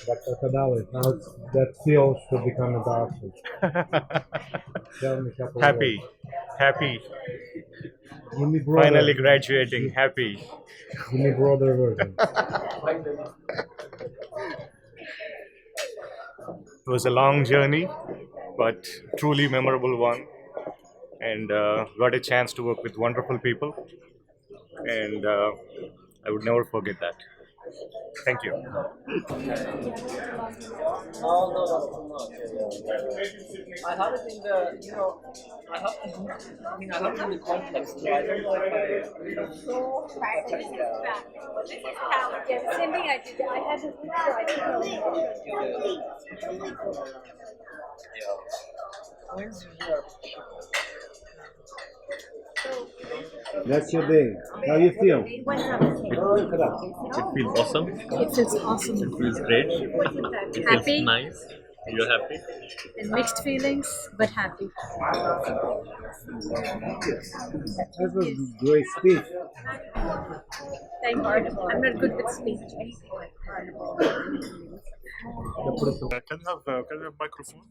Dr. Vladimir, now that seal should become a doctor. Tell me a couple of Happy, words. happy, Give me broader, finally graduating, happy. give me broader version. It was a long journey, but truly memorable one, and got a chance to work with wonderful people, and I would never forget that. Thank you. I have it in the, I have, I have it in the context, so I don't know if Yeah, the same thing I did. I had this before. I didn't know. When's your That's your day. How you feel? It feels awesome. It feels awesome. It feels great. It feels Happy nice. You're happy. and mixed feelings, but happy. That was a great speech. Thank you. I'm not good with speech. Can you have microphone?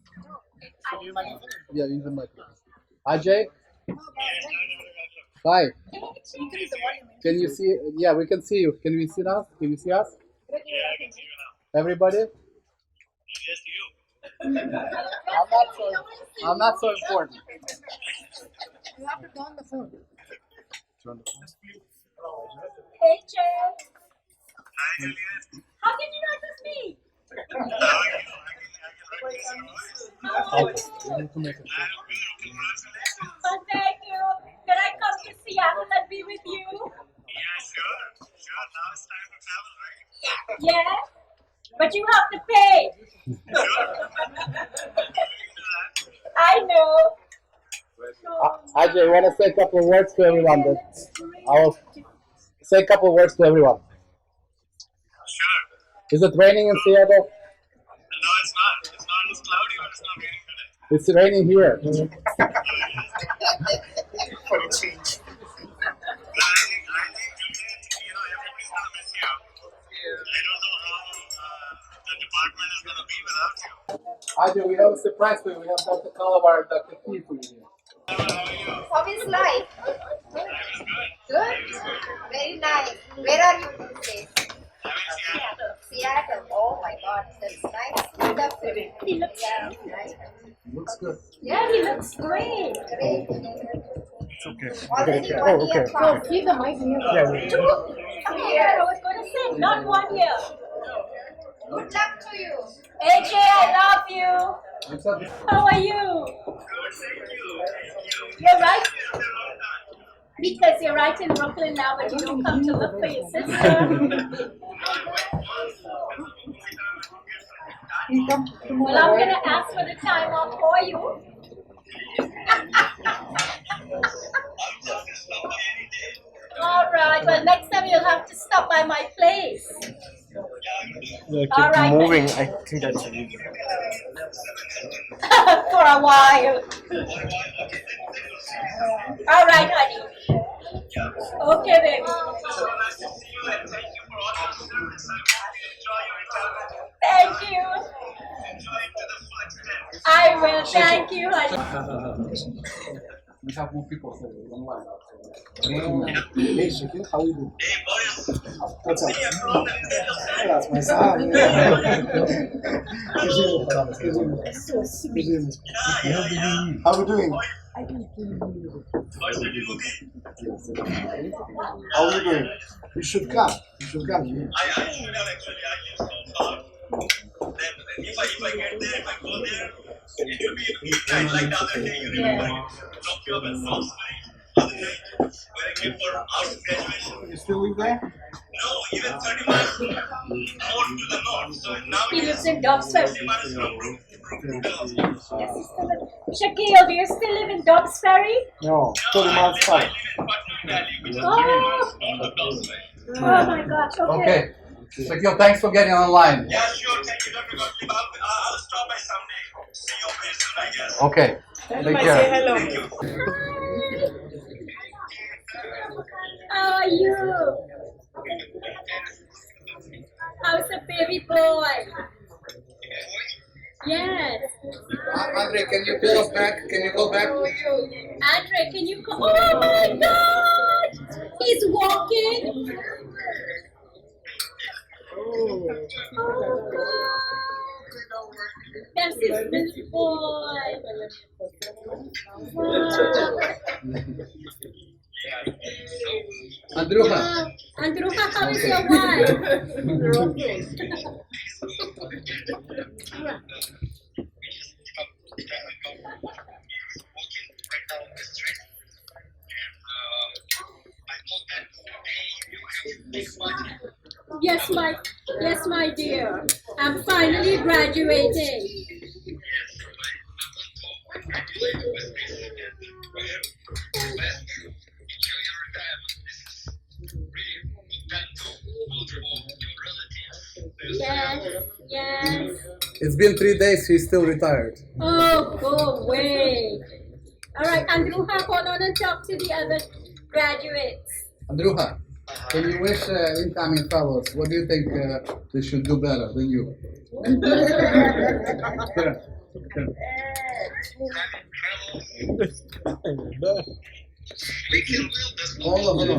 Yeah, use the microphone. Ajay? Hi. Can you see? Yeah, we can see you. Can we see us? Can you see us? Yeah, I can see you now. Everybody? Yes, to you. I'm not so important. Hey, Jay. Hi, Juliet. How did you notice me? How are you? I can recognize your voice. Congratulations. Oh, thank you. Can I come to Seattle and be with you? Yeah, sure. Sure. Now it's time to travel, right? Yeah. But you have to pay. I know. Ajay, you want to say a couple of words to everyone? I will say a couple of words to everyone. Sure. Is it raining in Seattle? No, it's not. It's not. It's cloudy, but it's not raining today. It's raining here. For a change. But I think, Juliet, everybody's gonna miss you. I don't know how the department is gonna be without you. Ajay, we have a surprise for you. We have Dr. Kalabar and Dr. P for you. How are you? How is life? Good? Very nice. Where are you today? I'm in Seattle. Seattle. Oh my God, that's nice. Wonderful. He looks, Yeah, nice. Looks good. yeah, he looks great. Great. Okay. Already 1 year past. Give the mic here. I was going to say, not 1 year. Good luck to you. AJ, I love you. How are you? You're right. Because you're right in Brooklyn now, but you don't come to look for your sister. Well, I'm going to ask for the time off for you. All right. Well, next time you'll have to stop by my place. All right. Moving. I think that's a reason. For a while. All right, honey. Okay, baby. Thank you. I will. Thank you, honey. We have more people online. Hey, Shakil, how are you doing? Hey, Boris. What's up? That's my son. How are we doing? How are you doing? You should come. You should come. I should have actually. I live so far. Then if I get there, if I go there, it will be tight. Like the other day, you remember, drop you up at South other day, where I came for our graduation. You still live there? No, even 30 miles more to the north. So now He it lives is in Dobbs Ferry. 30 miles from Brooklyn. Shaquille, do you still live in Dobbs Ferry? No, 30 miles I south. live in Putnam Valley, which is 30 miles north of Dawes Ferry. Oh my gosh, okay. Okay. Shakil, thanks for getting online. Yeah, sure. Thank you, Dr. Gotlieb. I'll stop by someday. See you very soon, I guess. Okay. Take care. Thank you. How are you? How's the baby boy? Yes. Andre, can you pull us back? Can you go back, please? Andre, can you come? Oh my God! He's walking. Oh God! That's his little boy. Wow. Andruha. Andruha, how is your wife? Yes, my dear. I'm finally graduating. Yes, yes. It's been 3 days, she's still retired. Oh, go away. All right, Andruha, go on and talk to the other graduates. Andruha, can you wish incoming fellows, what do you think they should do better than you? Hold on.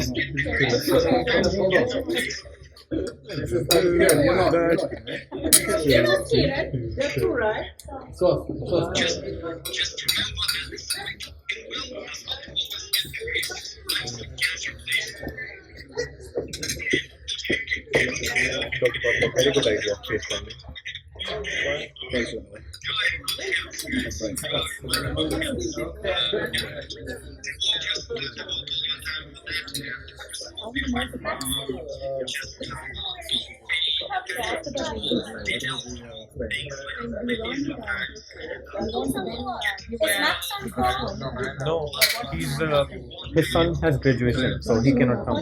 This is not here, you know. You're not Kiran. That's true, right? So, Just remember that it will does not always get the grace. Like some cancer, please. Very good idea. Face funding. No, his son has graduation, so he cannot come.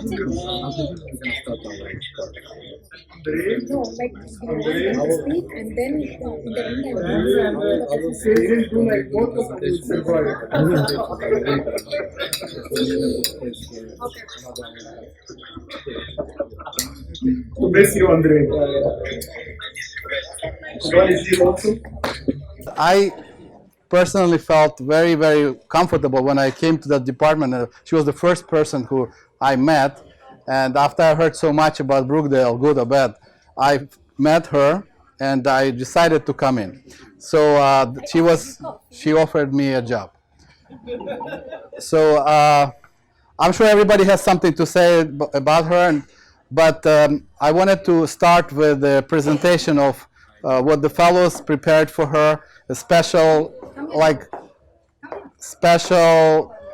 No, like I will speak and then in the end I will say Miss you, Andre. God is you also. I personally felt very, very comfortable when I came to that department. She was the first person who I met, and after I heard so much about Brookdale, good or bad, I met her and I decided to come in. So she offered me a job. So I'm sure everybody has something to say about her, but I wanted to start with the presentation of what the fellows prepared for her, a special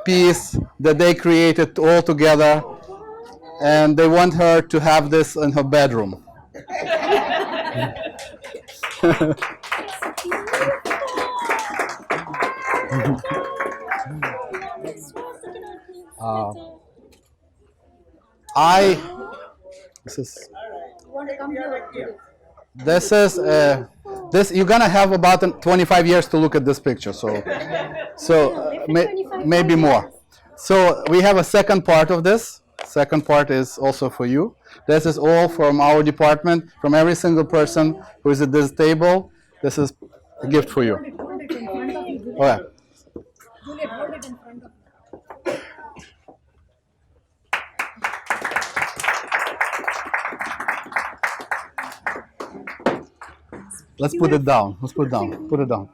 piece that they created all together, and they want her to have this in her bedroom. This you're gonna have about 25 years to look at this picture, maybe more. So we have a second part of this. Second part is also for you. This is all from our department, from every single person who is at this table. This is a gift for you. Okay. Let's put it down. Let's put it down. Put it down.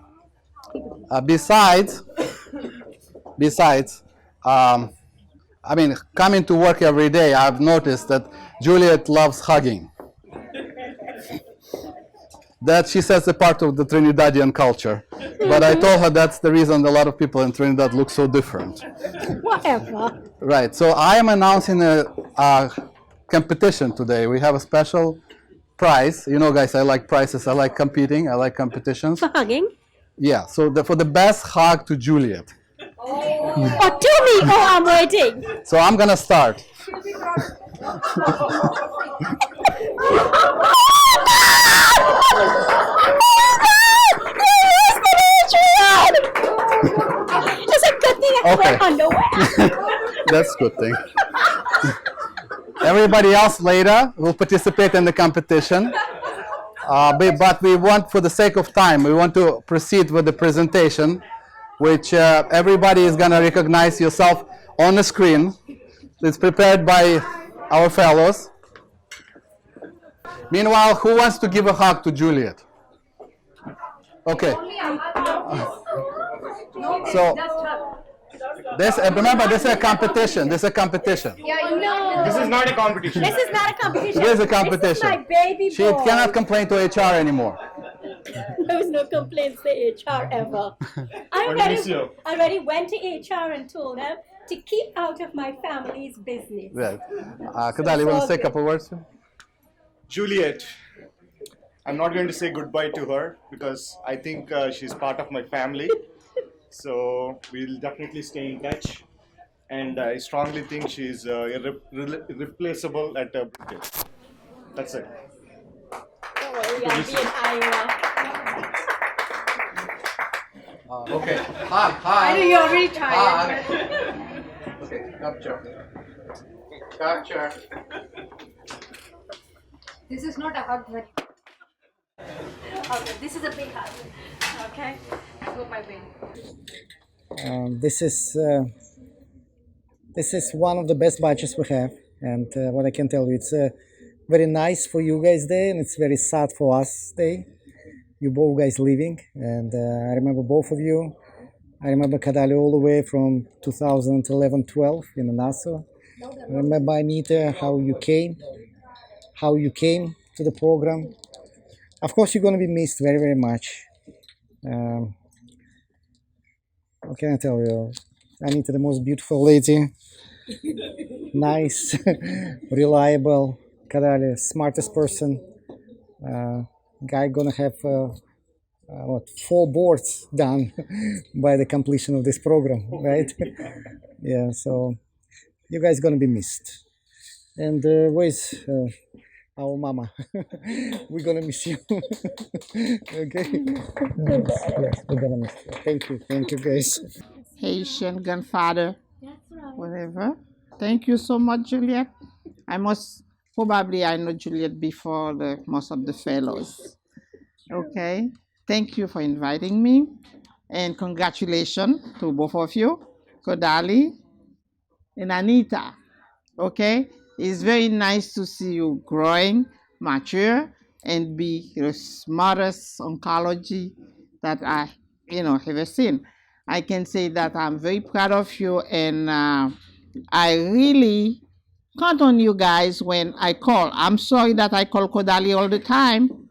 Besides, I mean, coming to work every day, I've noticed that Juliet loves hugging. That she says a part of the Trinidadian culture. But I told her that's the reason a lot of people in Trinidad look so different. whatever. Right. So I am announcing a competition today. We have a special prize. You know, guys, I like prizes. I like competing. I like competitions. For hugging? Yeah. So for the best hug to Juliet. Oh, to me! Oh, I'm waiting. So I'm gonna start. It's a good thing I wear underwear. That's a good thing. Everybody else later will participate in the competition. but we want, for the sake of time, we want to proceed with the presentation, which everybody is going to recognize yourself on the screen. It's prepared by our fellows. Meanwhile, who wants to give a hug to Juliet? Okay. So, remember, this is a competition. This is a competition. No. This is not a competition. This is not a competition. It is a competition. This is my baby boy. She cannot complain to HR anymore. There was no complaints to HR ever. I already went to HR and told them to keep out of my family's business. Yeah. Kadali, you want to say a couple words? Juliet, I'm not going to say goodbye to her because I think she's part of my family. So we'll definitely stay in touch. And I strongly think she's irreplaceable at a birthday. That's it. Don't worry, I'll be in Iowa. Okay. Hi. I know you're already tired. Okay, capture. Capture. This is not a hug, but Okay, this is a big hug. Okay? Go my way. This is one of the best batches we have, and what I can tell you, it's very nice for you guys there, and it's very sad for us there. You both guys leaving, and I remember both of you. I remember Kadali all the way from 2011-12 in Nassau. I remember Anita, how you came to the program. Of course, you're going to be missed very, very much. What can I tell you? Anita, the most beautiful lady, nice, reliable. Kadali, smartest person. Guy gonna have 4 boards done by the completion of this program, right? Yeah, so you guys gonna be missed. And where's our mama? We're gonna miss you. Okay. Yes, we're gonna miss you. Thank you, guys. Haitian grandfather, whatever. Thank you so much, Juliet. I know Juliet before most of the fellows. Okay. Thank you for inviting me, and congratulations to both of you, Kodali and Anita. Okay. It's very nice to see you growing, mature, and be the smartest oncology that I, ever seen. I can say that I'm very proud of you, and I really count on you guys when I call. I'm sorry that I call Kodali all the time,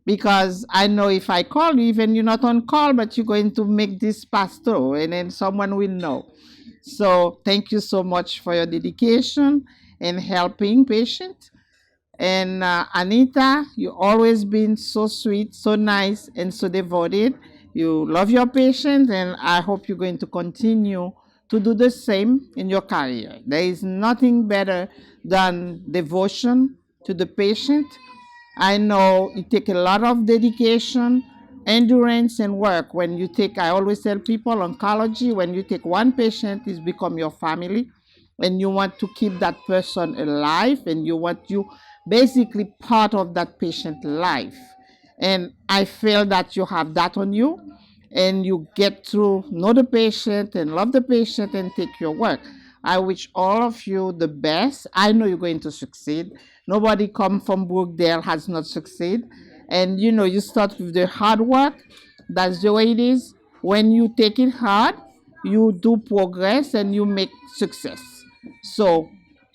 because I know if I call you, even you're not on call, but you're going to make this pass through, and then someone will know. So thank you so much for your dedication and helping patients. And Anita, you always been so sweet, so nice, and so devoted. You love your patients, and I hope you're going to continue to do the same in your career. There is nothing better than devotion to the patient. I know it takes a lot of dedication, endurance, and work. When you take, I always tell people, oncology, when you take one patient, it's become your family, and you want to keep that person alive, and you want you basically part of that patient's life. And I feel that you have that on you, and you get to know the patient and love the patient and take your work. I wish all of you the best. I know you're going to succeed. Nobody come from Brookdale has not succeeded. And you start with the hard work. That's the way it is. When you take it hard, you do progress and you make success. So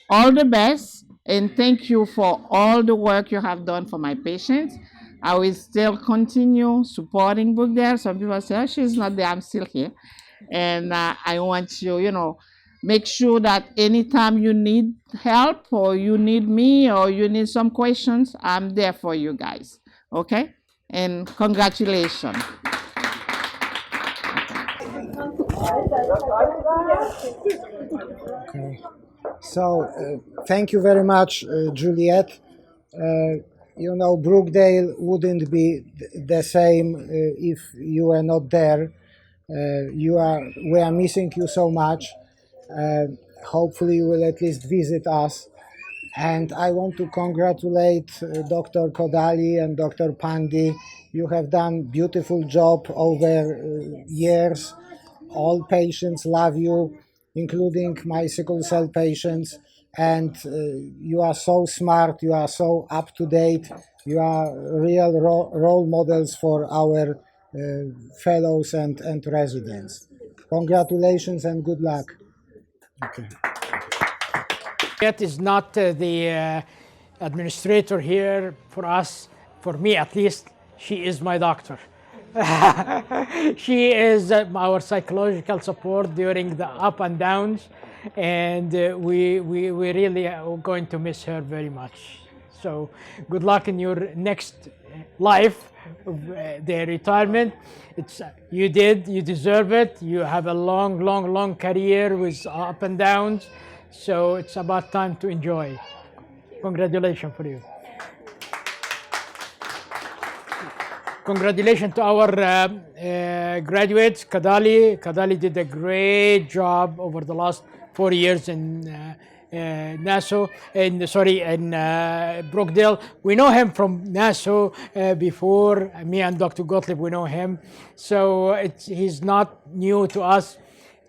all the best, and thank you for all the work you have done for my patients. I will still continue supporting Brookdale. Some people say, oh, she's not there, I'm still here. And I want you, make sure that anytime you need help, or you need me, or you need some questions, I'm there for you guys. Okay? And congratulations. Okay. So thank you very much, Juliet. Brookdale wouldn't be the same if you were not there. We are missing you so much. Hopefully you will at least visit us And I want to congratulate Dr. Kodali and Dr. Pandi. You have done beautiful job over years. All patients love you, including my sickle cell patients. And you are so smart, you are so up to date, you are real role models for our fellows and residents. Congratulations and good luck. Okay. Yet is not the administrator here for us, for me at least. She is my doctor. She is our psychological support during the up and downs, and we really are going to miss her very much. So good luck in your next life, the retirement. It's you deserve it. You have a long career with up and downs. So it's about time to enjoy. Congratulations for you. Congratulations to our graduates. Kadali did a great job over the last 4 years in Nassau, in Brookdale. We know him from Nassau before. Me and Dr. Gotlieb, we know him. So he's not new to us.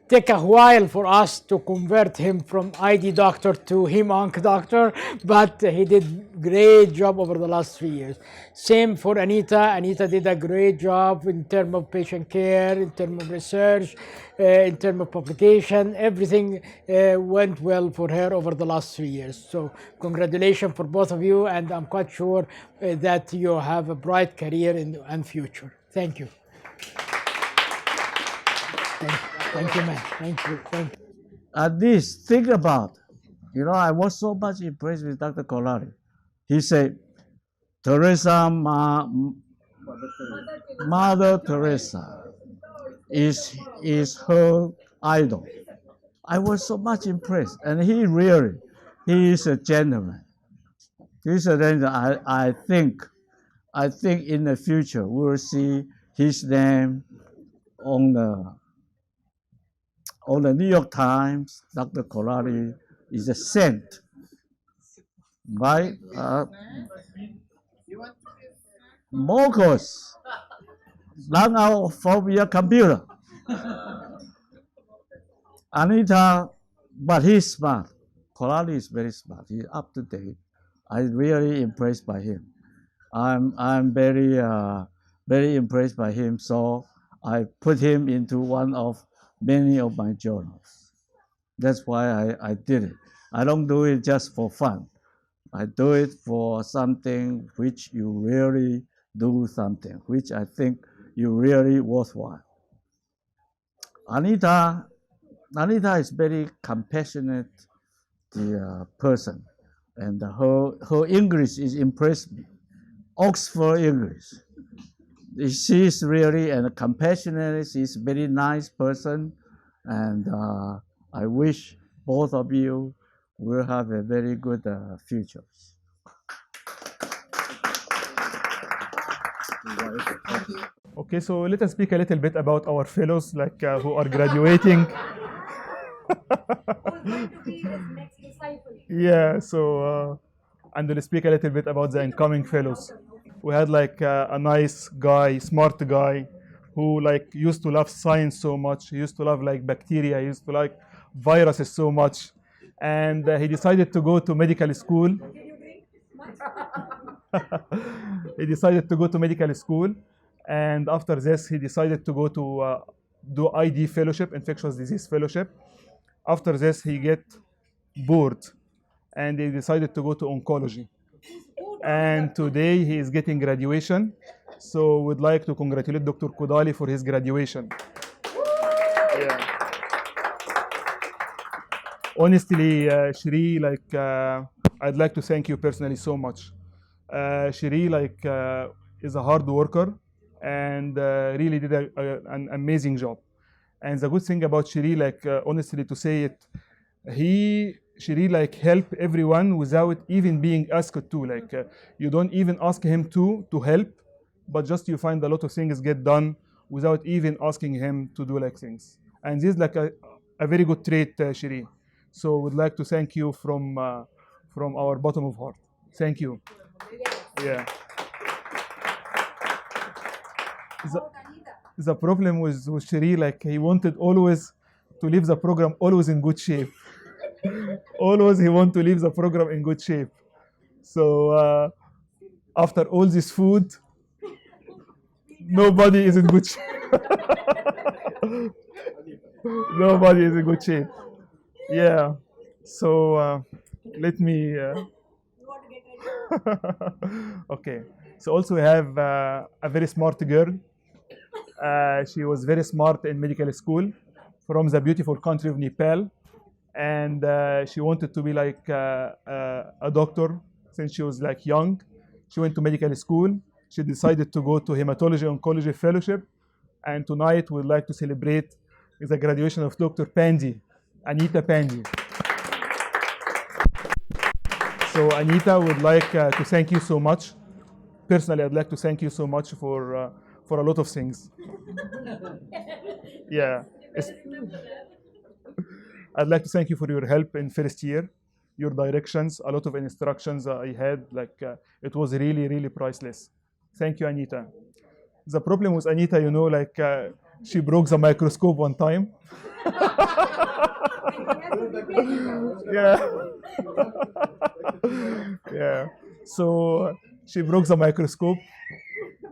Take a while for us to convert him from ID doctor to hem-onc doctor, but he did great job over the last 3 years. Same for Anita. Anita did a great job in terms of patient care, in terms of research, in terms of publication. Everything went well for her over the last 3 years. So congratulations for both of you, and I'm quite sure that you have a bright career and future. Thank you. Thank you, man. Thank you. At least think about, I was so much impressed with Dr. Kolari. He said, Teresa, Mother Teresa is her idol. I was so much impressed, and he is a gentleman. He's a gentleman. I think in the future we will see his name on the New York Times. Dr. Kolari is a saint, right? Marcos, run out from your computer. Anita, but he's smart. Kolari is very smart. He's up to date. I'm really impressed by him. I'm very impressed by him. So I put him into one of many of my journals. That's why I did it. I don't do it just for fun. I do it for something which you really do something, which I think you really worthwhile. Anita is very compassionate person, and her English is impressed me. Oxford English. She's really a compassionate. She's a very nice person, and I wish both of you will have a very good future. Okay, so let us speak a little bit about our fellows, who are graduating. Yeah, so and we'll speak a little bit about the incoming fellows. We had a nice guy, smart guy, who used to love science so much. He used to love bacteria. He used to like viruses so much, and he decided to go to medical school. He decided to go to medical school, and after this, he decided to go to do ID fellowship, infectious disease fellowship. After this, he get bored, and he decided to go to oncology. And today he is getting graduation. So we'd like to congratulate Dr. Kodali for his graduation. Yeah. Honestly, Shri, I'd like to thank you personally so much. Shri, is a hard worker and really did an amazing job. And the good thing about Shri, honestly to say it, Shri help everyone without even being asked to. You don't even ask him to help, but just you find a lot of things get done without even asking him to do things. And this is a very good trait, Shri. So we'd like to thank you from from our bottom of heart. Thank you. Yeah. The problem with Shri, like he wanted always to leave the program always in good shape. Always he want to leave the program in good shape. So after all this food, nobody is in good shape. Nobody is in good shape. Yeah. So let me. Okay. So also we have a very smart girl. She was very smart in medical school from the beautiful country of Nepal, and she wanted to be like a doctor since she was like young. She went to medical school. She decided to go to hematology oncology fellowship, and tonight we'd like to celebrate the graduation of Dr. Pandey, Anita Pandey. So Anita would like to thank you so much. Personally, I'd like to thank you so much for a lot of things. Yeah. I'd like to thank you for your help in first year, your directions, a lot of instructions I had, like it was really, really priceless. Thank you, Anita. The problem with Anita, you know, like she broke the microscope one time. Yeah. Yeah. So she broke the microscope.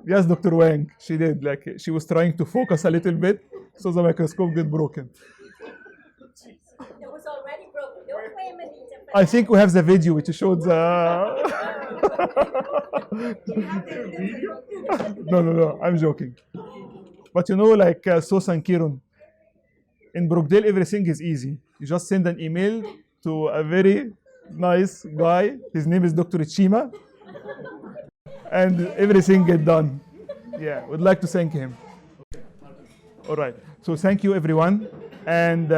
Yes, Dr. Wang, she did. Like she was trying to focus a little bit, so the microscope got broken. It was already broken. Don't blame Anita. I think we have the video which showed the. No, I'm joking. But you know, like Sosan Kirun, in Brookdale, everything is easy. You just send an email to a very nice guy. His name is Dr. Chima. And everything get done. Yeah, would like to thank him. All right. So thank you, everyone. And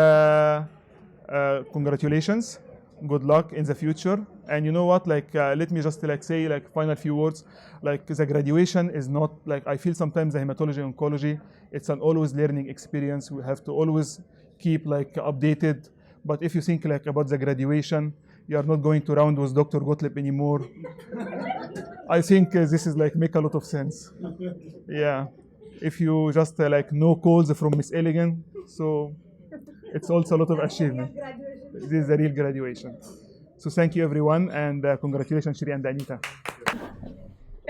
congratulations. Good luck in the future. And you know what? Like, let me just like say like final few words. Like the graduation is not like I feel sometimes the hematology oncology. It's an always learning experience. We have to always keep like updated. But if you think like about the graduation, you are not going to round with Dr. Gotlieb anymore. I think this is like make a lot of sense. Yeah. If you just like no calls from Miss Elegant, so it's also a lot of achievement. This is a real graduation. So thank you everyone, and congratulations Shri and Anita.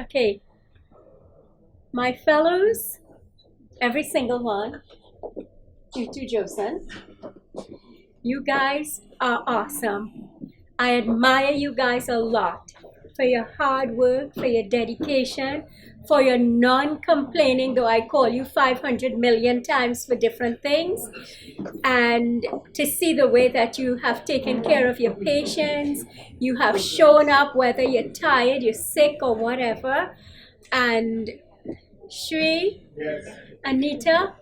Okay. My fellows, every single one, you too, Josen, you guys are awesome. I admire you guys a lot for your hard work, for your dedication, for your non-complaining, though I call you 500 million times for different things, and to see the way that you have taken care of your patients. You have shown up whether you're tired, you're sick, or whatever. And Shri, Anita,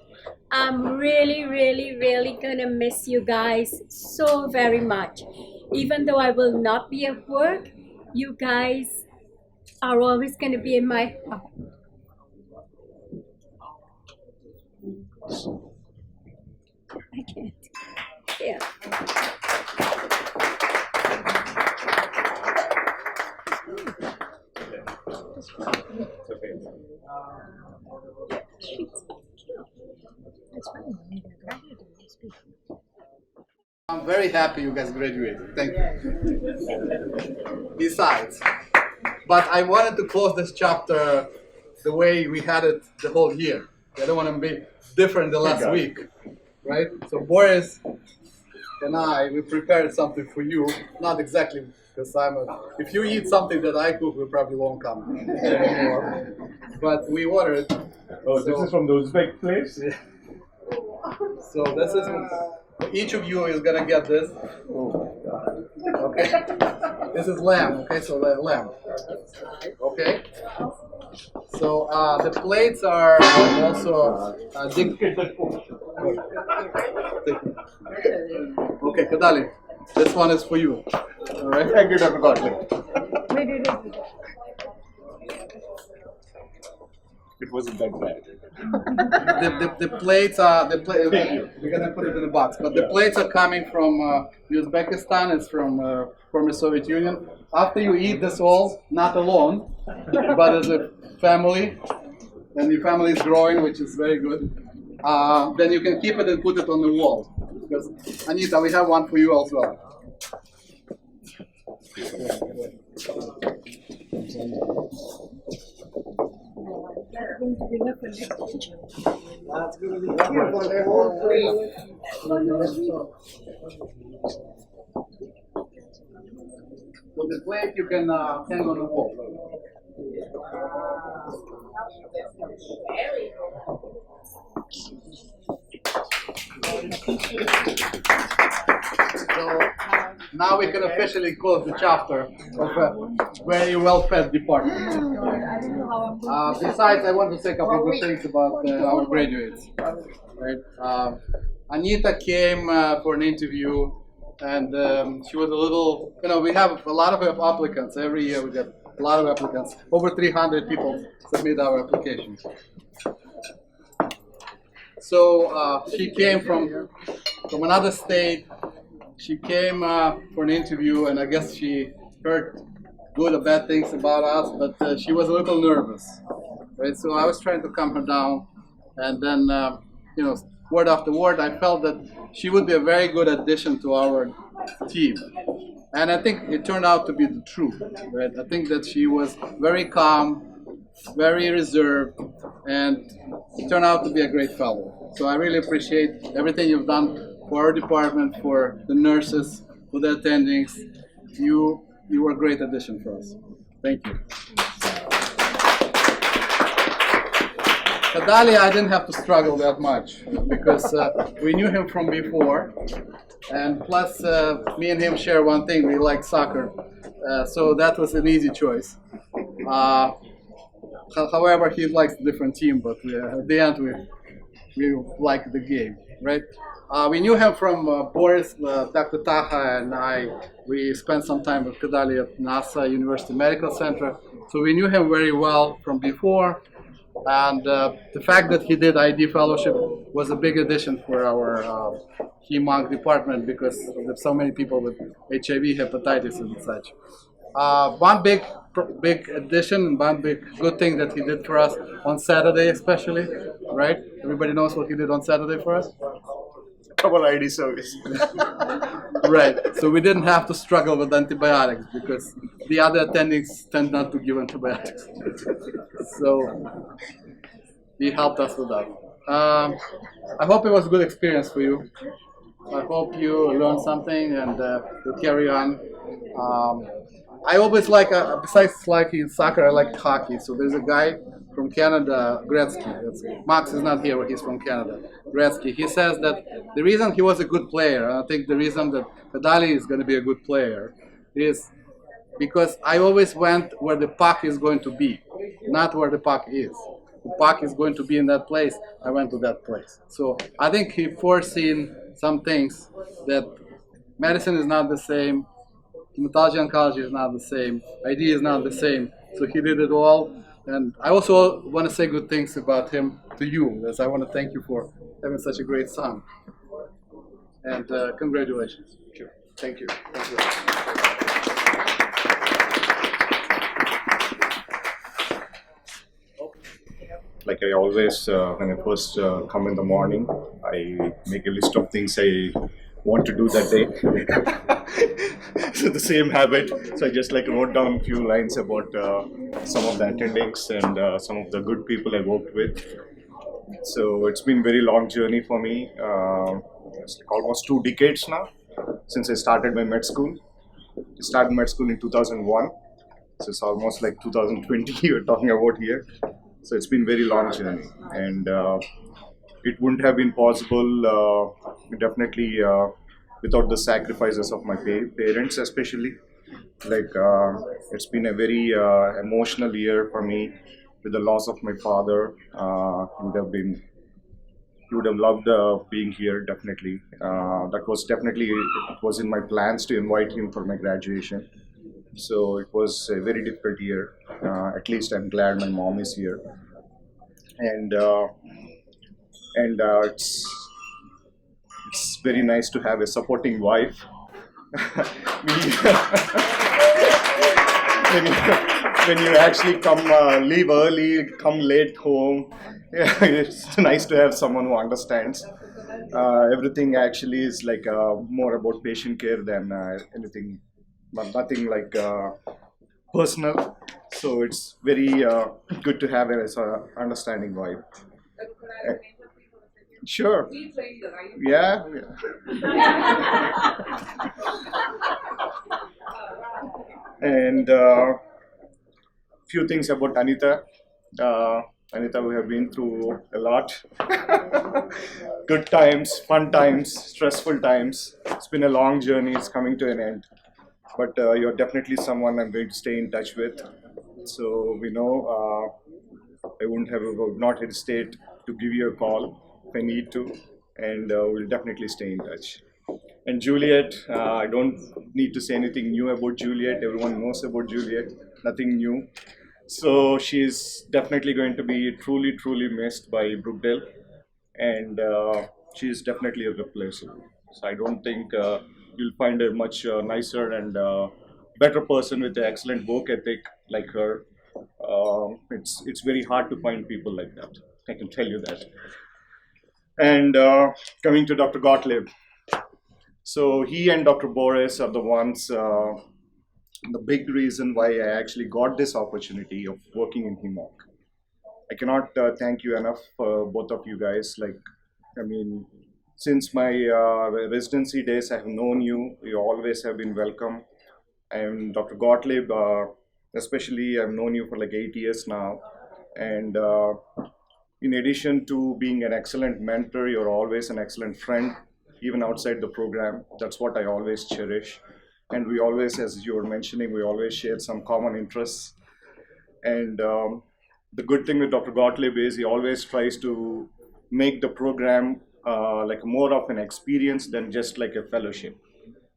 I'm really, really, really gonna miss you guys so very much. Even though I will not be at work, you guys are always going to be in my heart. I can't. Yeah. I'm very happy you guys graduated. Thank you. Besides, but I wanted to close this chapter the way we had it the whole year. I don't want to be different than last week, right? So Boris and I, we prepared something for you. Not exactly because if you eat something that I cook, we probably won't come anymore. But we ordered. Oh, so, this is from the Uzbek place? Yeah. So this is. Each of you is gonna get this. Okay. This is lamb. Okay, so the lamb. Okay. So the plates are also Okay, Kadali. This one is for you. All right. Thank you, Dr. Gotlieb. It wasn't that bad. The plates are we're gonna put it in the box, but the plates are coming from Uzbekistan. It's from former Soviet Union. After you eat this all, not alone, but as a family, and your family is growing, which is very good. Then you can keep it and put it on the wall. Because Anita, we have one for you as well. That's going to be for the whole plate. So the plate you can hang on the wall. So now we can officially close the chapter of a very well-fed department. Besides, I want to say a couple of good things about our graduates. Right? Anita came for an interview, and she was a little, we have a lot of applicants. Every year we get a lot of applicants. Over 300 people submit our applications. So she came from another state. She came for an interview, and I guess she heard good or bad things about us, but she was a little nervous, right? So I was trying to calm her down, and then, word after word, I felt that she would be a very good addition to our team. And I think it turned out to be the truth, right? I think that she was very calm, very reserved, and it turned out to be a great fellow. So I really appreciate everything you've done for our department, for the nurses, for the attendings. You were a great addition for us. Thank you. Kadali, I didn't have to struggle that much because we knew him from before, and plus me and him share one thing: we like soccer, so that was an easy choice. However, he likes a different team, but at the end we like the game, right? We knew him from Boris, Dr. Taha, and I. We spent some time with Kadali at NASA University Medical Center, so we knew him very well from before. And the fact that he did ID fellowship was a big addition for our hem-onc department because there's so many people with HIV, hepatitis, and such. One big addition, one big good thing that he did for us on Saturday, especially, right? Everybody knows what he did on Saturday for us. Couple ID service. Right. So we didn't have to struggle with antibiotics because the other attendings tend not to give antibiotics. So he helped us with that. I hope it was a good experience for you. I hope you learned something and you'll carry on. I always like, besides liking soccer, I like hockey. So there's a guy from Canada, Gretzky. Max is not here, but he's from Canada. Gretzky. He says that the reason he was a good player, and I think the reason that Kadali is going to be a good player, is because I always went where the puck is going to be, not where the puck is. The puck is going to be in that place. I went to that place. So I think he foreseen some things that medicine is not the same, hematology oncology is not the same, ID is not the same. So he did it all. And I also want to say good things about him to you, as I want to thank you for having such a great son. And congratulations. Sure. Thank you. Thank you. Like I always, when I first come in the morning, I make a list of things I want to do that day. So the same habit. So I just wrote down a few lines about some of the attendings and some of the good people I worked with. So it's been a very long journey for me. It's almost 2 decades now since I started my med school. I started med school in 2001. So it's almost 2020 we're talking about here. So it's been a very long journey, and it wouldn't have been possible, definitely, without the sacrifices of my parents, especially. It's been a very emotional year for me with the loss of my father. He would have loved being here, definitely. That was definitely, it was in my plans to invite him for my graduation. So it was a very difficult year. At least I'm glad my mom is here. and it's very nice to have a supporting wife. when, you, when you actually leave early, come late home, it's nice to have someone who understands. Everything actually is like more about patient care than anything, but nothing like personal. So it's very good to have an understanding wife. Sure. Yeah. And few things about Anita. Anita, we have been through a lot. Good times, fun times, stressful times. It's been a long journey. It's coming to an end. But you're definitely someone I'm going to stay in touch with. So we know I would not hesitate to give you a call if I need to, and we'll definitely stay in touch. And Juliet, I don't need to say anything new about Juliet. Everyone knows about Juliet, nothing new. So she's definitely going to be truly, truly missed by Brookdale, and she's definitely irreplaceable. So I don't think you'll find a much nicer and better person with an excellent work ethic like her. It's very hard to find people like that. I can tell you that. And coming to Dr. Gotlieb. So he and Dr. Boris are the ones, the big reason why I actually got this opportunity of working in HEMOC. I cannot thank you enough for both of you guys. Like, I mean, since my residency days, I have known you. You always have been welcome. And Dr. Gotlieb, especially, I've known you for like 8 years now. And in addition to being an excellent mentor, you're always an excellent friend, even outside the program. That's what I always cherish. And we always, as you were mentioning, we always share some common interests. And the good thing with Dr. Gotlieb is he always tries to make the program like more of an experience than just like a fellowship.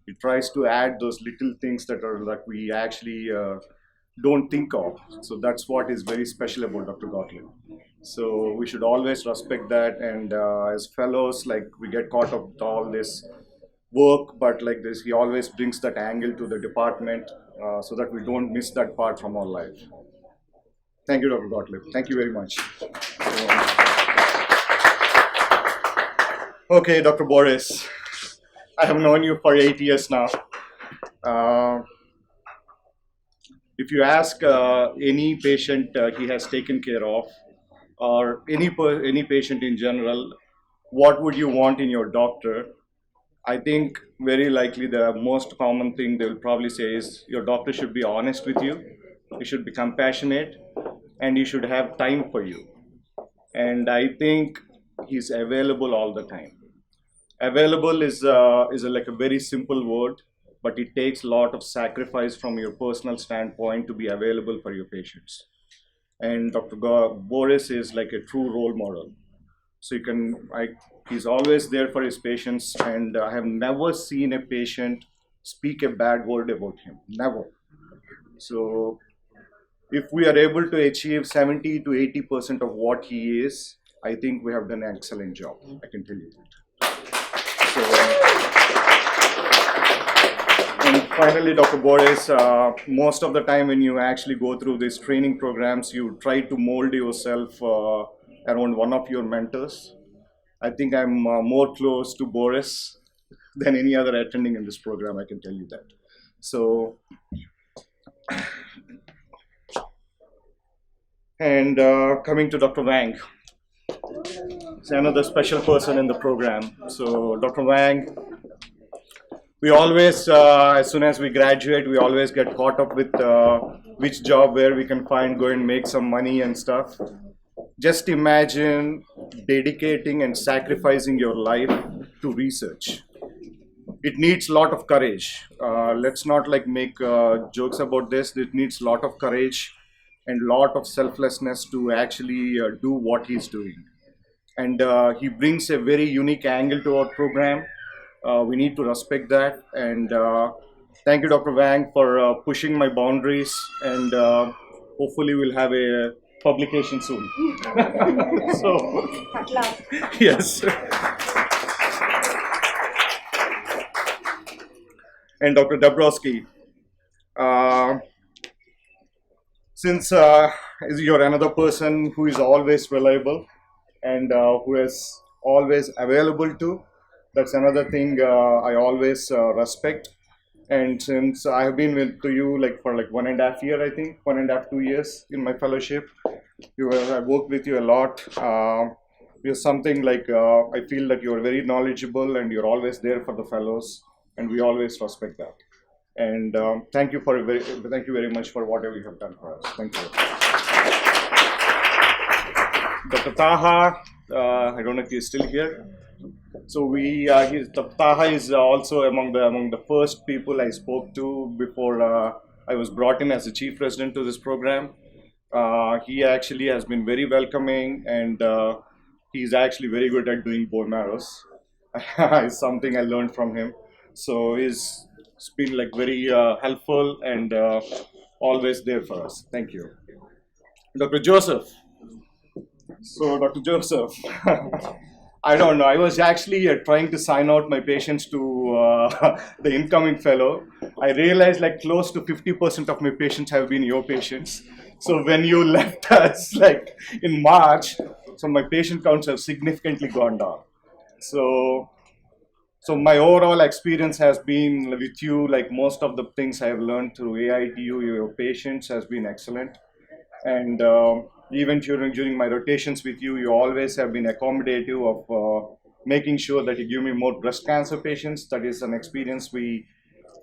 He tries to add those little things that are like we actually don't think of. So that's what is very special about Dr. Gotlieb. So we should always respect that. And as fellows, like we get caught up with all this work, but like this, he always brings that angle to the department so that we don't miss that part from our life. Thank you, Dr. Gotlieb. Thank you very much. Okay, Dr. Boris. I have known you for 8 years now. If you ask any patient he has taken care of, or any patient in general, what would you want in your doctor? I think very likely the most common thing they will probably say is your doctor should be honest with you, he should be compassionate, and he should have time for you. And I think he's available all the time. Available is like a very simple word, but it takes a lot of sacrifice from your personal standpoint to be available for your patients. And Dr. Boris is like a true role model. So he's always there for his patients, and I have never seen a patient speak a bad word about him, never. So if we are able to achieve 70 to 80% of what he is, I think we have done an excellent job, I can tell you that. So, and finally, Dr. Boris, most of the time when you actually go through these training programs, you try to mold yourself around one of your mentors. I think I'm more close to Boris than any other attending in this program, I can tell you that. So, and coming to Dr. Wang, he's another special person in the program. So Dr. Wang, we always, as soon as we graduate, we always get caught up with which job where we can go and make some money and stuff. Just imagine dedicating and sacrificing your life to research. It needs a lot of courage. Let's not like make jokes about this. It needs a lot of courage and a lot of selflessness to actually do what he's doing. And he brings a very unique angle to our program. We need to respect that. And thank you, Dr. Wang, for pushing my boundaries. And hopefully we'll have a publication soon. So, At last. yes. And Dr. Dabrowski, since you're another person who is always reliable and who is always available to, that's another thing I always respect. And since I have been with to you like for like 1.5 years, I think 1.5, 2 years in my fellowship, I worked with you a lot. You're something like I feel that you're very knowledgeable and you're always there for the fellows, and we always respect that. And thank you very much for whatever you have done for us. Thank you. Dr. Taha, I don't know if he's still here. So Taha is also among the first people I spoke to before I was brought in as the chief president to this program. He actually has been very welcoming, and he's actually very good at doing bone marrows. It's something I learned from him. So he's been like very helpful and always there for us. Thank you. Dr. Joseph. So Dr. Joseph, I don't know. I was actually trying to sign out my patients to the incoming fellow. I realized like close to 50% of my patients have been your patients. So when you left us like in March, so my patient counts have significantly gone down. So my overall experience has been with you, like most of the things I have learned through AITU, your patients has been excellent. And even during my rotations with you, you always have been accommodative of making sure that you give me more breast cancer patients. That is an experience we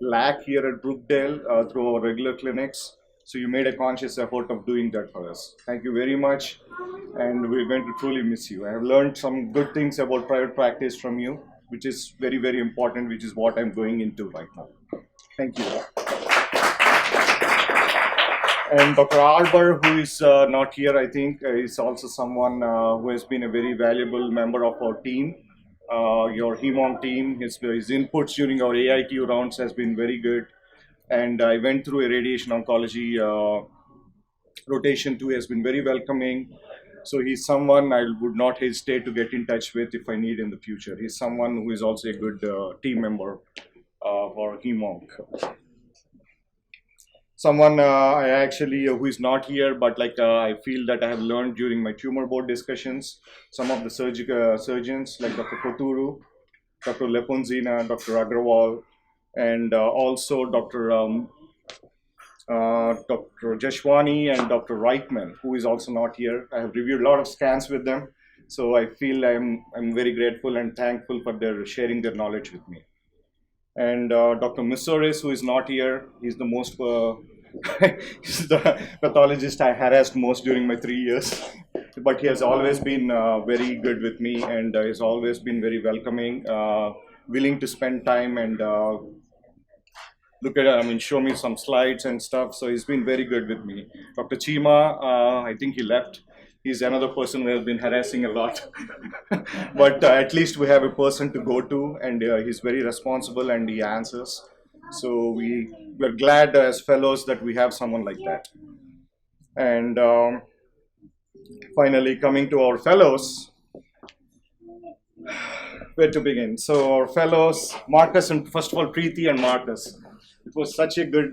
lack here at Brookdale through our regular clinics. So you made a conscious effort of doing that for us. Thank you very much. And we're going to truly miss you. I have learned some good things about private practice from you, which is very, very important, which is what I'm going into right now. Thank you. And Dr. Arbor, who is not here, I think, is also someone who has been a very valuable member of our team, your HEMONC team. His inputs during our AITU rounds has been very good. And I went through a radiation oncology rotation too, has been very welcoming. So he's someone I would not hesitate to get in touch with if I need in the future. He's someone who is also a good team member for HEMONC. Someone I actually who is not here, but like I feel that I have learned during my tumor board discussions. Some of the surgeons like Dr. Koturu, Dr. Leponzina, Dr. Agrawal, and also Dr. Dr. Jeshwani and Dr. Reitman, who is also not here. I have reviewed a lot of scans with them, so I feel I'm very grateful and thankful for their sharing their knowledge with me. And Dr. Misores, who is not here, he's the most he's the pathologist I harassed most during my 3 years. But he has always been very good with me, and he's always been very welcoming, willing to spend time and show me some slides and stuff. So he's been very good with me. Dr. Chima, I think he left. He's another person who has been harassing a lot. But at least we have a person to go to, and he's very responsible and he answers. So we're glad as fellows that we have someone like that. And finally, coming to our fellows, where to begin? So our fellows, Marcus, and first of all, Preeti and Marcus. It was such a good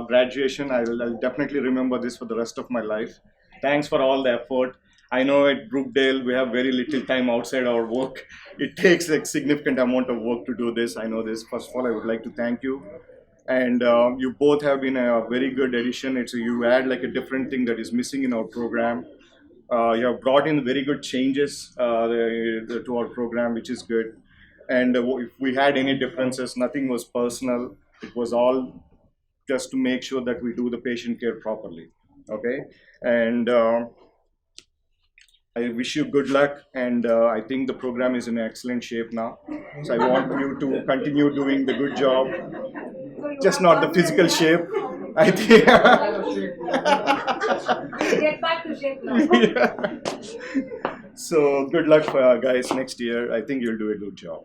graduation. I'll definitely remember this for the rest of my life. Thanks for all the effort. I know at Brookdale, we have very little time outside our work. It takes a significant amount of work to do this. I know this. First of all, I would like to thank you. And you both have been a very good addition. You add like a different thing that is missing in our program. You have brought in very good changes to our program, which is good. And if we had any differences, nothing was personal. It was all just to make sure that we do the patient care properly. Okay, and I wish you good luck, and I think the program is in excellent shape now. So I want you to continue doing the good job, just not the physical shape. I think. Get back to shape now. Yeah. So good luck for guys next year. I think you'll do a good job.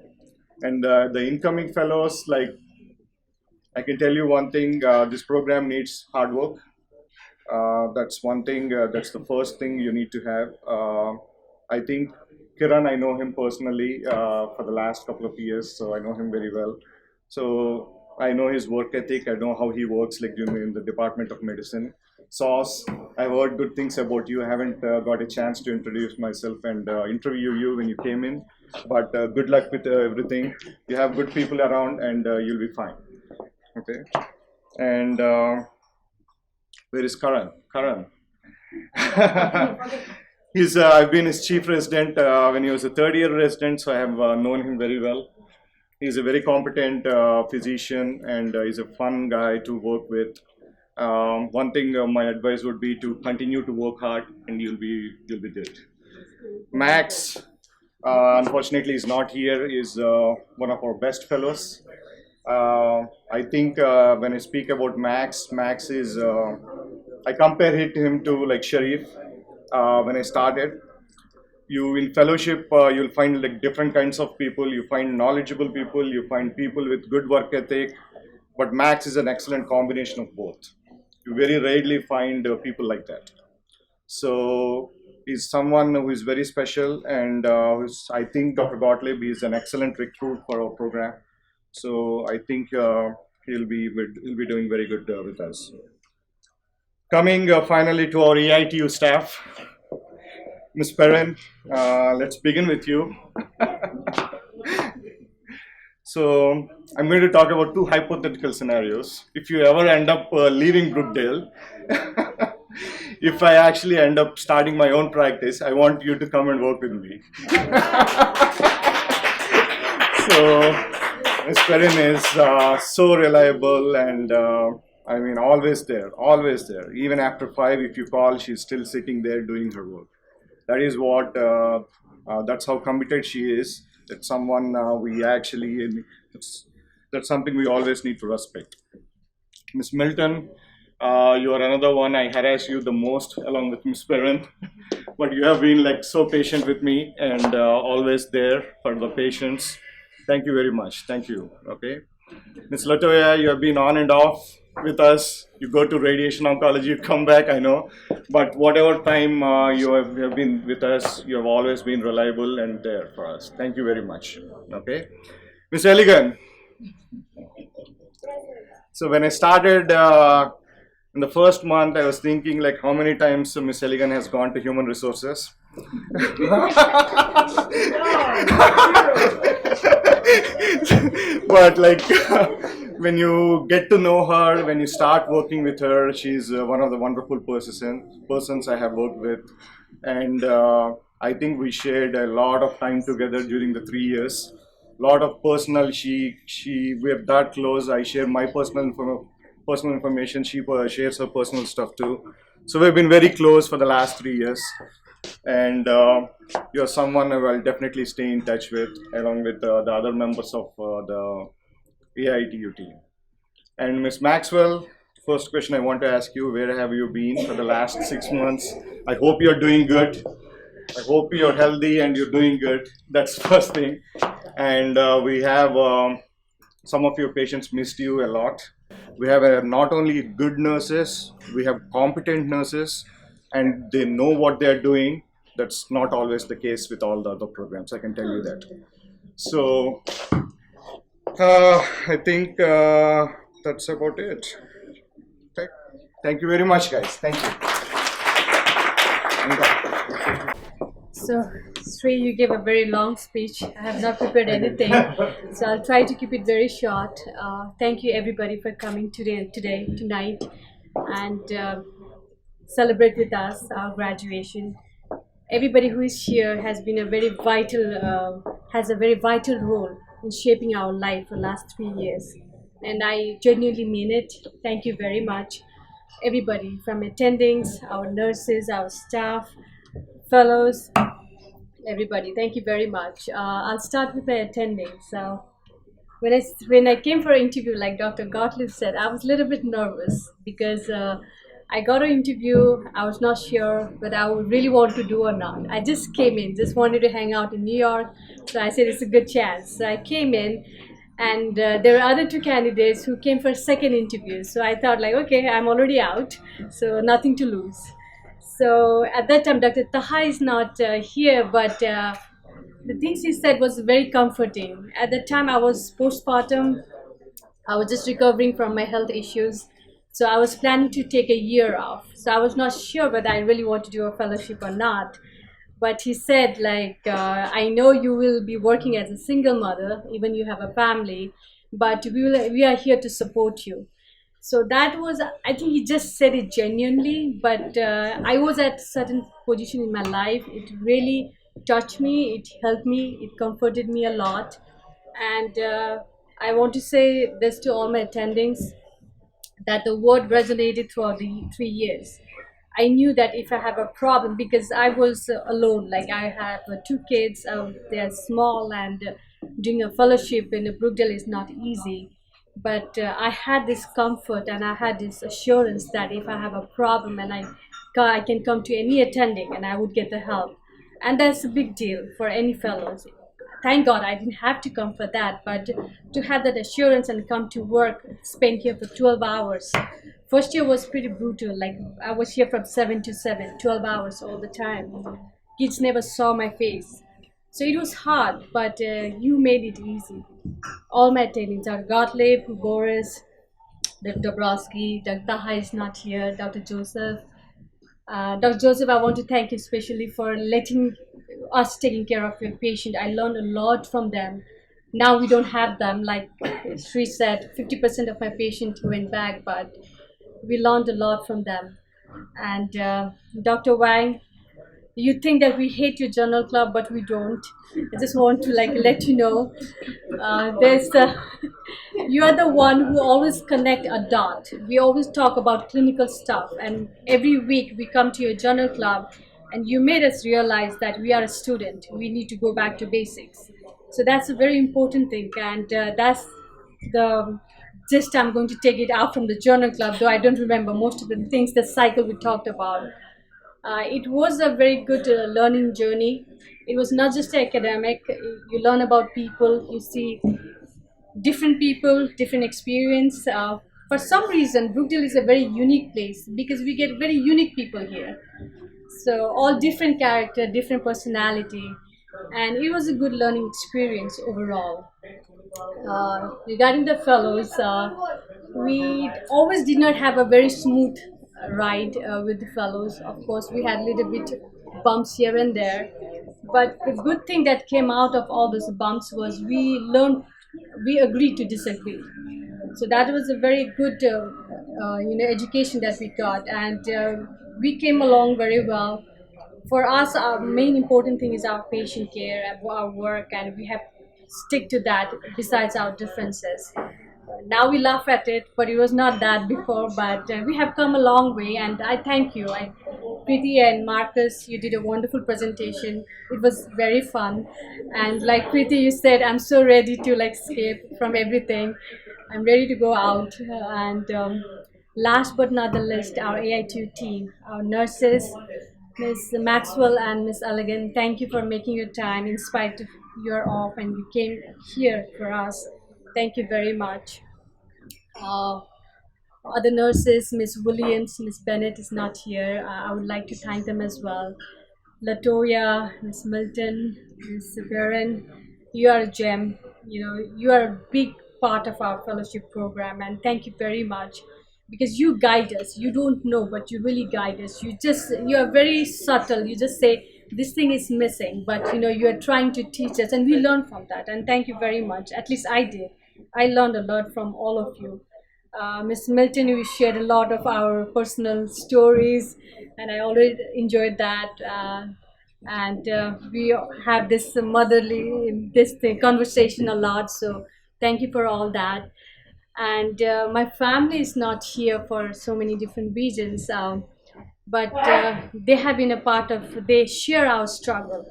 And the incoming fellows, like I can tell you one thing, this program needs hard work. That's one thing. That's the first thing you need to have. I think Kiran, I know him personally for the last couple of years, so I know him very well. So I know his work ethic. I know how he works, like in the Department of Medicine. Sauce, I've heard good things about you. I haven't got a chance to introduce myself and interview you when you came in, but good luck with everything. You have good people around, and you'll be fine. Okay, and. Where is Karan? Karan. I've been his chief resident when he was a third-year resident, so I have known him very well. He's a very competent physician, and he's a fun guy to work with. One thing my advice would be to continue to work hard, and you'll be good. Max, unfortunately, is not here. He's one of our best fellows. I think when I speak about Max, Max is, I compare him to like Sharif when I started. You in fellowship, you'll find like different kinds of people. You find knowledgeable people, you find people with good work ethic, but Max is an excellent combination of both. You very rarely find people like that. So he's someone who is very special, and I think Dr. Gotlieb is an excellent recruit for our program. So I think he'll be doing very good with us. Coming finally to our EITU staff, Ms. Perrin, let's begin with you. So I'm going to talk about two hypothetical scenarios. If you ever end up leaving Brookdale, if I actually end up starting my own practice, I want you to come and work with me. So Ms. Perrin is so reliable, and I mean, always there. Even after 5, if you call, she's still sitting there doing her work. That is what, that's how committed she is. That's someone that's something we always need to respect. Ms. Milton, you are another one. I harass you the most along with Ms. Perrin, but you have been like so patient with me and always there for the patients. Thank you very much. Thank you. Okay. Ms. Latoya, you have been on and off with us. You go to radiation oncology, you come back, I know. But whatever time you have been with us, you have always been reliable and there for us. Thank you very much. Okay. Ms. Elegant. So when I started in the first month, I was thinking like how many times Ms. Elegant has gone to human resources. But like when you get to know her, when you start working with her, she's one of the wonderful persons I have worked with, and I think we shared a lot of time together during the 3 years. A lot of personal. We're that close. I share my personal information. She shares her personal stuff too. So we've been very close for the last 3 years. And you're someone I will definitely stay in touch with, along with the other members of the AITU team. And Ms. Maxwell, first question I want to ask you, where have you been for the last 6 months? I hope you're doing good. I hope you're healthy and you're doing good. That's the first thing. And we have some of your patients missed you a lot. We have not only good nurses, we have competent nurses, and they know what they're doing. That's not always the case with all the other programs, I can tell you that. So I think that's about it. Okay. Thank you very much, guys. Thank you. So, Sri, you gave a very long speech. I have not prepared anything, so I'll try to keep it very short. Thank you, everybody, for coming tonight, and celebrate with us our graduation. Everybody who is here has been a very vital role in shaping our life for the last 3 years, and I genuinely mean it. Thank you very much, everybody, from attendings, our nurses, our staff, fellows, everybody. Thank you very much. I'll start with the attendings. So when I came for an interview, like Dr. Gotlieb said, I was a little bit nervous because I got an interview. I was not sure whether I would really want to do or not. I just came in, just wanted to hang out in New York. So I said it's a good chance. So I came in, And there are other two candidates who came for second interview. So I thought like, okay, I'm already out, so nothing to lose. So at that time, Dr. Taha is not here, but the things he said was very comforting. At that time, I was postpartum. I was just recovering from my health issues. So I was planning to take a year off. So I was not sure whether I really want to do a fellowship or not. But he said, like, I know you will be working as a single mother, even you have a family, but we are here to support you. So that was, I think he just said it genuinely, but I was at a certain position in my life. It really touched me, it helped me, it comforted me a lot. And I want to say this to all my attendings, that the word resonated throughout the 3 years. I knew that if I have a problem, because I was alone, like I have two kids, they're small, and doing a fellowship in Brookdale is not easy. But I had this comfort and I had this assurance that if I have a problem and I can come to any attending and I would get the help. And that's a big deal for any fellows. Thank God I didn't have to come for that, but to have that assurance and come to work, spend here for 12 hours. First year was pretty brutal. Like I was here from 7 to 7, 12 hours all the time. Kids never saw my face. So it was hard, but you made it easy. All my attendings, Dr. Gotlieb, Boris, Dr. Dabrowski, Dr. Taha is not here, Dr. Joseph. Dr. Joseph, I want to thank you especially for letting us taking care of your patient. I learned a lot from them. Now we don't have them. Like Sri said, 50% of my patients went back, but we learned a lot from them. And Dr. Wang, you think that we hate your journal club, but we don't. I just want to like let you know, you are the one who always connect a dot. We always talk about clinical stuff, and every week we come to your journal club, and you made us realize that we are a student. We need to go back to basics. So that's a very important thing, and that's the gist I'm going to take it out from the journal club, though I don't remember most of the things, the cycle we talked about. It was a very good learning journey. It was not just academic. You learn about people, you see different people, different experience. For some reason, Brookdale is a very unique place because we get very unique people here. So all different character, different personality, and it was a good learning experience overall. Regarding the fellows, we always did not have a very smooth ride with the fellows. Of course, we had a little bit bumps here and there, but the good thing that came out of all those bumps was we agreed to disagree. So that was a very good education that we got, and we came along very well. For us, our main important thing is our patient care and our work, and we have stick to that besides our differences. Now we laugh at it, but it was not that before, but we have come a long way, and I thank you. Preeti and Marcus, you did a wonderful presentation. It was very fun, and like Preeti, you said, I'm so ready to like escape from everything. I'm ready to go out, and last but not the least, our AITU team, our nurses, Ms. Maxwell and Ms. Elegant, thank you for making your time in spite of you're off and you came here for us. Thank you very much. Other nurses, Ms. Williams, Ms. Bennett is not here. I would like to thank them as well. Latoya, Ms. Milton, Ms. Barron, you are a gem. You are a big part of our fellowship program, and thank you very much because you guide us. You don't know, but you really guide us. You are very subtle. You just say, this thing is missing, but you are trying to teach us, and we learn from that, and thank you very much. At least I did. I learned a lot from all of you. Ms. Milton, we shared a lot of our personal stories, and I already enjoyed that. And we have this motherly conversation a lot, so thank you for all that. And my family is not here for so many different reasons. But they have been a part of, they share our struggle.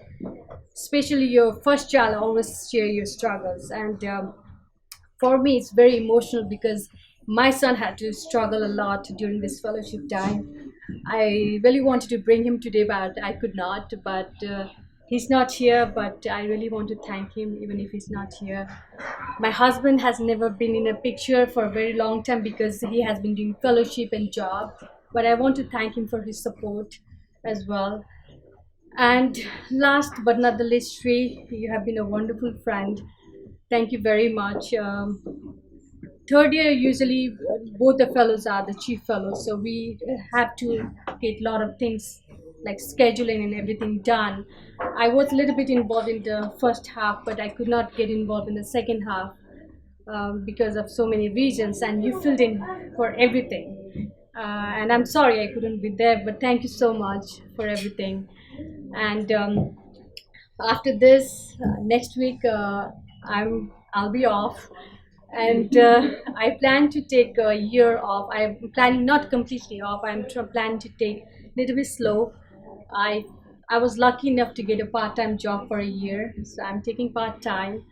Especially your first child always share your struggles. And for me, it's very emotional because my son had to struggle a lot during this fellowship time. I really wanted to bring him today, but I could not. But He's not here, but I really want to thank him even if he's not here. My husband has never been in a picture for a very long time because he has been doing fellowship and job, but I want to thank him for his support as well. And last but not the least, Sri, you have been a wonderful friend. Thank you very much. Third year, usually both the fellows are the chief fellows, so we have to get a lot of things like scheduling and everything done. I was a little bit involved in the first half, but I could not get involved in the second half because of so many reasons, and you filled in for everything. And I'm sorry I couldn't be there, but thank you so much for everything. And after this, next week, I'll be off. And I plan to take a year off. I'm planning not completely off. I'm planning to take a little bit slow. I was lucky enough to get a part-time job for a year, so I'm taking part-time.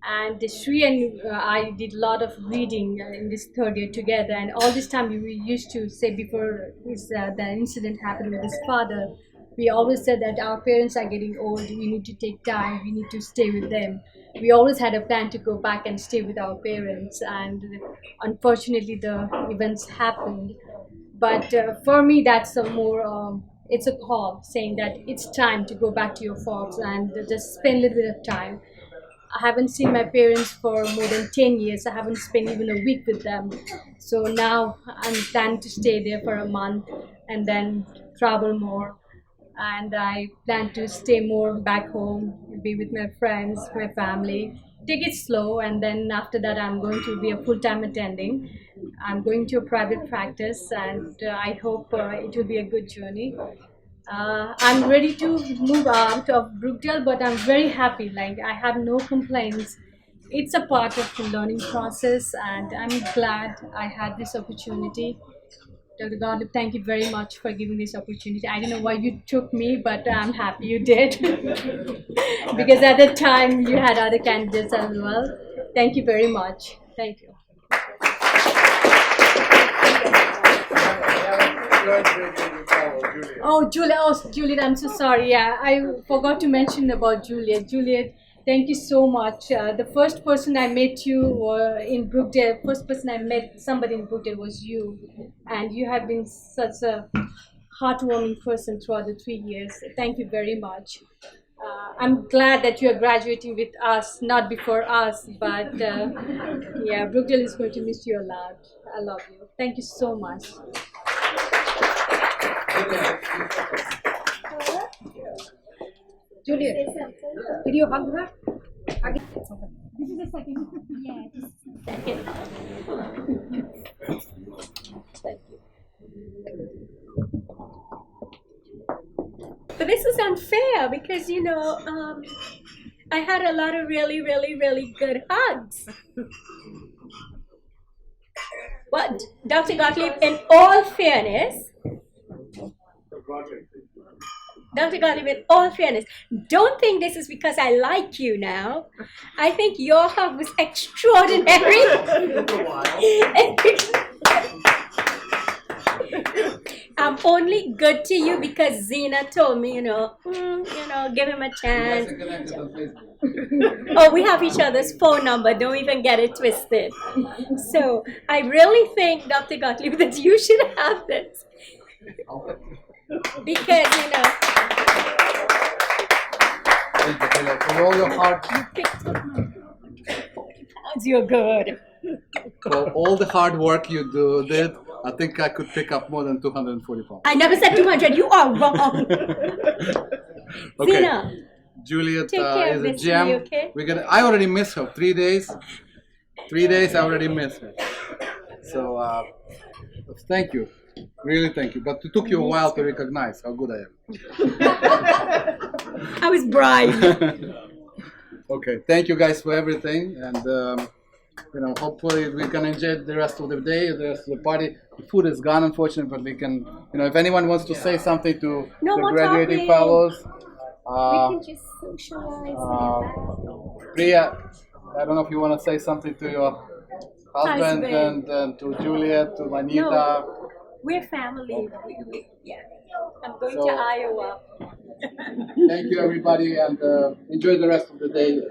And Sri and I did a lot of reading in this third year together. And all this time we used to say before the incident happened with his father, we always said that our parents are getting old. We need to take time. We need to stay with them. We always had a plan to go back and stay with our parents, and unfortunately the events happened. But for me, that's a more it's a call saying that it's time to go back to your folks and just spend a little bit of time. I haven't seen my parents for more than 10 years. I haven't spent even a week with them. So now I'm planning to stay there for a month and then travel more. And I plan to stay more back home, be with my friends, my family, take it slow, and then after that I'm going to be a full-time attending. I'm going to a private practice, and I hope it will be a good journey. I'm ready to move out of Brookdale, but I'm very happy. Like, I have no complaints. It's a part of the learning process, and I'm glad I had this opportunity. Dr. Gotlieb, thank you very much for giving this opportunity. I don't know why you took me, but I'm happy you did. Because at the time you had other candidates as well. Thank you very much. Thank you. Oh, Juliet, I'm so sorry. Yeah, I forgot to mention about Juliet. Juliet, thank you so much. The first person I met you in Brookdale, first person I met somebody in Brookdale was you. And you have been such a heartwarming person throughout the 3 years. Thank you very much. I'm glad that you are graduating with us, not before us, but yeah, Brookdale is going to miss you a lot. I love you. Thank you so much. Juliet, did you hug her? This is the second. Yeah, this is the second. Thank you. But this is unfair because, you know, I had a lot of really, really, really good hugs. But Dr. Gotlieb, in all fairness, Dr. Gotlieb, in all fairness, don't think this is because I like you now. I think your hug was extraordinary. I'm only good to you because Zena told me, give him a chance. Oh, we have each other's phone number. Don't even get it twisted. So I really think, Dr. Gotlieb, that you should have this. Because, for all your hard you're good. for all the hard work you did, I think I could pick up more than 240 pounds. I never said 200. You are wrong. Okay. Zena, Juliet take care, is a Miss gem. Lee, okay? I already miss her. 3 days. 3 days I already miss her. So thank you. Really thank you. But it took you a while to recognize how good I am. I was bribed. Okay. Thank you guys for everything. And hopefully we can enjoy the rest of the day, the rest of the party. The food is gone, unfortunately, but we can, if anyone wants to say something to the graduating fellows. We can just socialize. Priya, I don't know if you want to say something to your husband and to Juliet, to Manita. No, we're family. Yeah. I'm going to Iowa. Thank you, everybody, and enjoy the rest of the day.